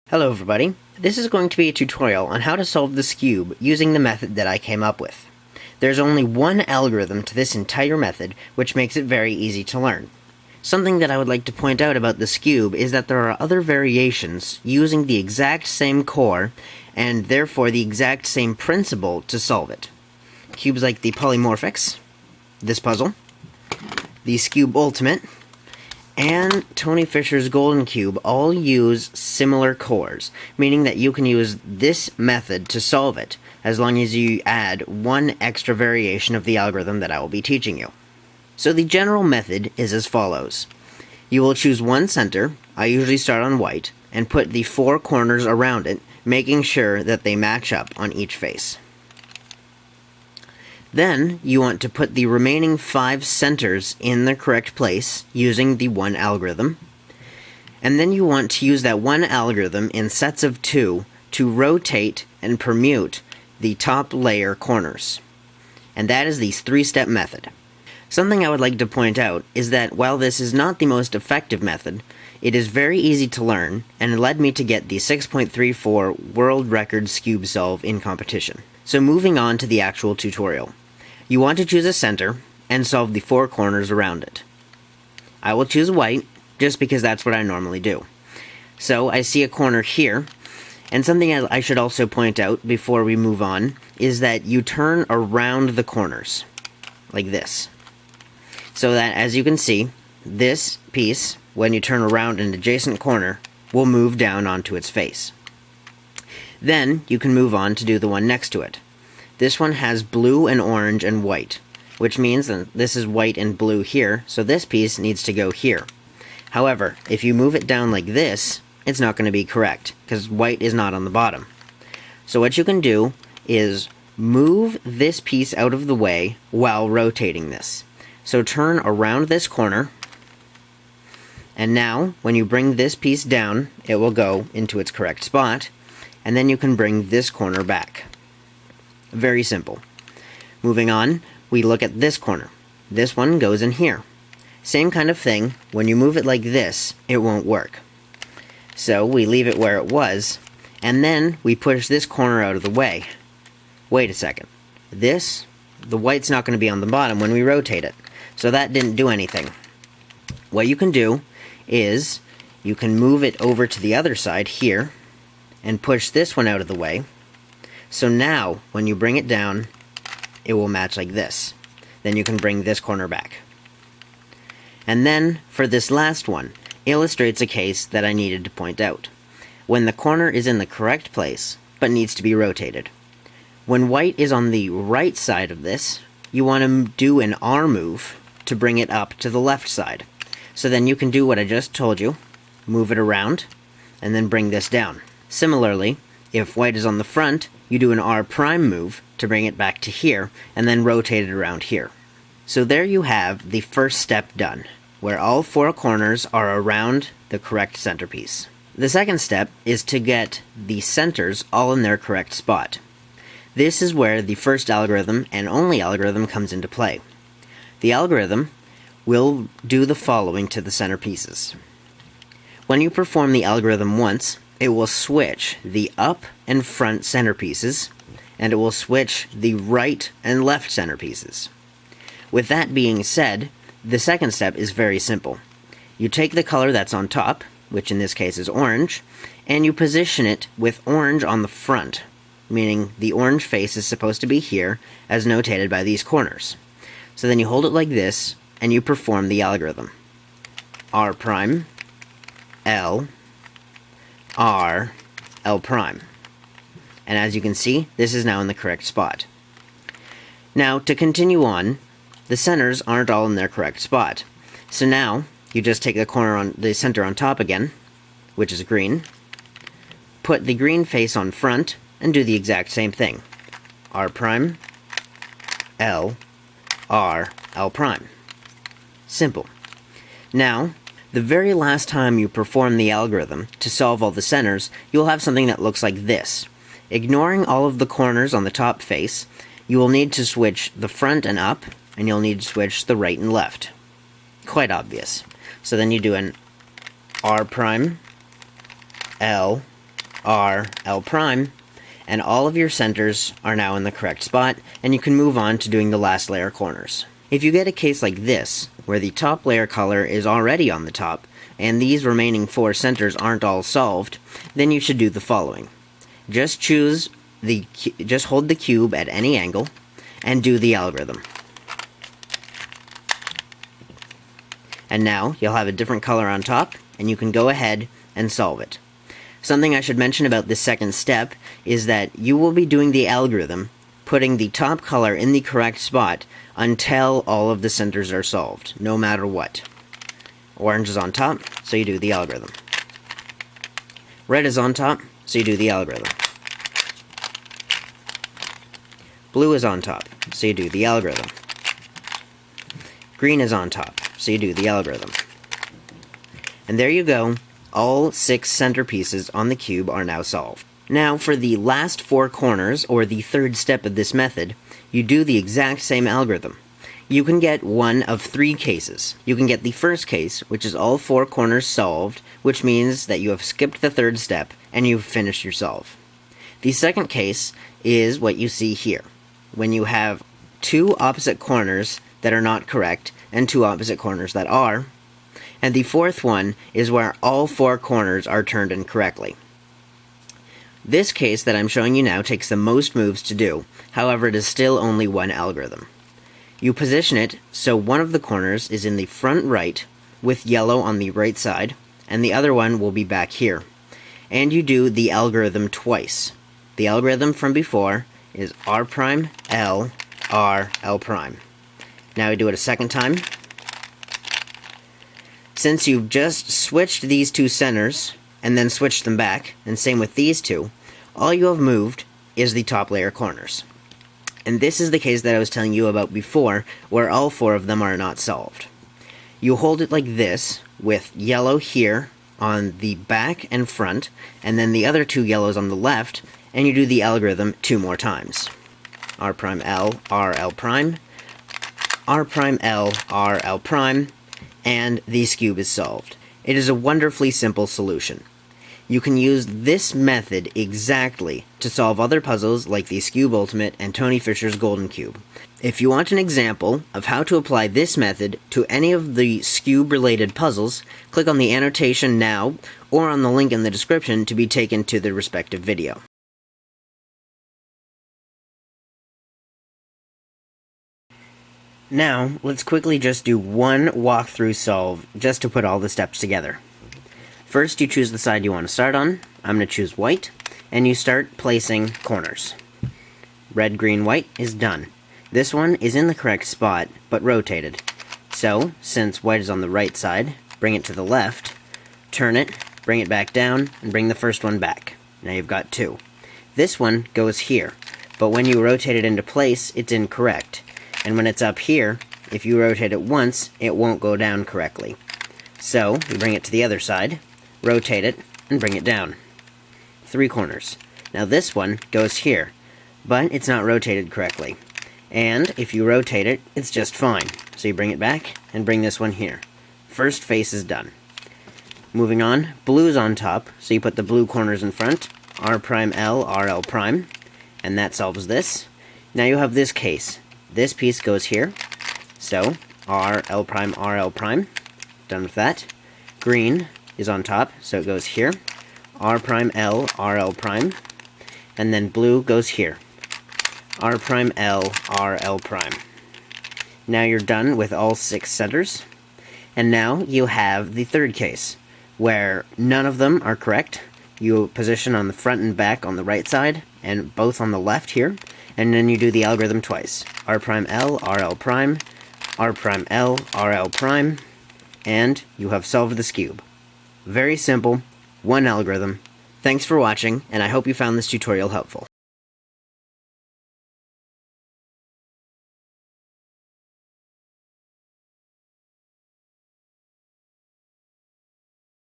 Hello everybody, this is going to be a tutorial on how to solve the Skewb using the method that I came up with. There's only one algorithm to this entire method, which makes it very easy to learn. Something that I would like to point out about the Skewb is that there are other variations using the exact same core, and therefore the exact same principle to solve it. Cubes like the Polymorphix, this puzzle, the Skewb Ultimate, and Tony Fisher's Golden Cube all use similar cores, meaning that you can use this method to solve it, as long as you add one extra variation of the algorithm that I will be teaching you. So the general method is as follows. You will choose one center, I usually start on white, and put the four corners around it, making sure that they match up on each face. Then, you want to put the remaining 5 centers in the correct place using the one algorithm. And then you want to use that one algorithm in sets of 2 to rotate and permute the top layer corners. And that is the 3-step method. Something I would like to point out is that while this is not the most effective method, it is very easy to learn and led me to get the 6.34 world record Skewb solve in competition. So moving on to the actual tutorial. You want to choose a center and solve the 4 corners around it. I will choose white just because that's what I normally do. So I see a corner here, and something I should also point out before we move on is that you turn around the corners like this. So that, as you can see, this piece, when you turn around an adjacent corner, will move down onto its face. Then you can move on to do the one next to it. This one has blue and orange and white, which means that this is white and blue here, so this piece needs to go here. However, if you move it down like this, it's not going to be correct, because white is not on the bottom. So what you can do is move this piece out of the way while rotating this. So turn around this corner, and now, when you bring this piece down, it will go into its correct spot, and then you can bring this corner back. Very simple. Moving on, we look at this corner. This one goes in here. Same kind of thing, when you move it like this, it won't work. So we leave it where it was, and then we push this corner out of the way. Wait a second. The white's not going to be on the bottom when we rotate it, so that didn't do anything. What you can do is, you can move it over to the other side here, and push this one out of the way. So now, when you bring it down, it will match like this. Then you can bring this corner back. And then, for this last one, illustrates a case that I needed to point out. When the corner is in the correct place, but needs to be rotated. When white is on the right side of this, you want to do an R move to bring it up to the left side. So then you can do what I just told you, move it around, and then bring this down. Similarly, if white is on the front, you do an R prime move to bring it back to here, and then rotate it around here. So there you have the first step done, where all 4 corners are around the correct centerpiece. The second step is to get the centers all in their correct spot. This is where the first algorithm, and only algorithm, comes into play. The algorithm will do the following to the centerpieces. When you perform the algorithm once, it will switch the up and front centerpieces, and it will switch the right and left centerpieces. With that being said, the second step is very simple. You take the color that's on top, which in this case is orange, and you position it with orange on the front, meaning the orange face is supposed to be here, as notated by these corners. So then you hold it like this, and you perform the algorithm. R prime, L, R, L prime. And as you can see, this is now in the correct spot. Now, to continue on, the centers aren't all in their correct spot. So now, you just take the center on top again, which is green, put the green face on front, and do the exact same thing. R prime, L, R, L prime. Simple. Now, the very last time you perform the algorithm to solve all the centers, you'll have something that looks like this. Ignoring all of the corners on the top face, you will need to switch the front and up, and you'll need to switch the right and left. Quite obvious. So then you do an R prime, L, R, L prime, and all of your centers are now in the correct spot, and you can move on to doing the last layer corners. If you get a case like this, where the top layer color is already on the top, and these remaining 4 centers aren't all solved, then you should do the following. Just hold the cube at any angle, and do the algorithm. And now, you'll have a different color on top, and you can go ahead and solve it. Something I should mention about this second step is that you will be doing the algorithm, putting the top color in the correct spot until all of the centers are solved, no matter what. Orange is on top, so you do the algorithm. Red is on top, so you do the algorithm. Blue is on top, so you do the algorithm. Green is on top, so you do the algorithm. And there you go, all 6 center pieces on the cube are now solved. Now for the last 4 corners, or the third step of this method, you do the exact same algorithm. You can get one of 3 cases. You can get the first case, which is all 4 corners solved, which means that you have skipped the third step and you've finished your solve. The second case is what you see here, when you have 2 opposite corners that are not correct and 2 opposite corners that are, and the fourth one is where all 4 corners are turned incorrectly. This case that I'm showing you now takes the most moves to do, however it is still only one algorithm. You position it so one of the corners is in the front right, with yellow on the right side, and the other one will be back here. And you do the algorithm twice. The algorithm from before is R prime, L, R, L prime. Now we do it a second time. Since you've just switched these 2 centers, and then switched them back, and same with these 2, all you have moved is the top layer corners. And this is the case that I was telling you about before, where all 4 of them are not solved. You hold it like this, with yellow here on the back and front, and then the other 2 yellows on the left, and you do the algorithm 2 more times. R prime L, R L prime, R prime L, R L prime, and the Skewb is solved. It is a wonderfully simple solution. You can use this method exactly to solve other puzzles like the Skewb Ultimate and Tony Fisher's Golden Cube. If you want an example of how to apply this method to any of the Skewb related puzzles, click on the annotation now or on the link in the description to be taken to the respective video. Now, let's quickly just do one walkthrough solve just to put all the steps together. First, you choose the side you want to start on. I'm going to choose white, and you start placing corners. Red, green, white is done. This one is in the correct spot, but rotated. So, since white is on the right side, bring it to the left, turn it, bring it back down, and bring the first one back. Now you've got 2. This one goes here, but when you rotate it into place, it's incorrect. And when it's up here, if you rotate it once, it won't go down correctly. So, you bring it to the other side, rotate it, and bring it down. 3 corners. Now this one goes here, but it's not rotated correctly. And if you rotate it, it's just fine. So you bring it back, and bring this one here. First face is done. Moving on, blue's on top, so you put the blue corners in front, R prime L, R L prime, and that solves this. Now you have this case. This piece goes here, so R, L prime, R, L prime. Done with that. Green is on top, so it goes here. R prime L, R L prime. And then blue goes here. R prime L, R L prime. Now you're done with all 6 centers. And now you have the third case, where none of them are correct. You position on the front and back on the right side, and both on the left here. And then you do the algorithm twice. R prime L, R L prime. R prime L, R L prime. And you have solved the Skewb. Very simple, one algorithm. Thanks for watching, and I hope you found this tutorial helpful.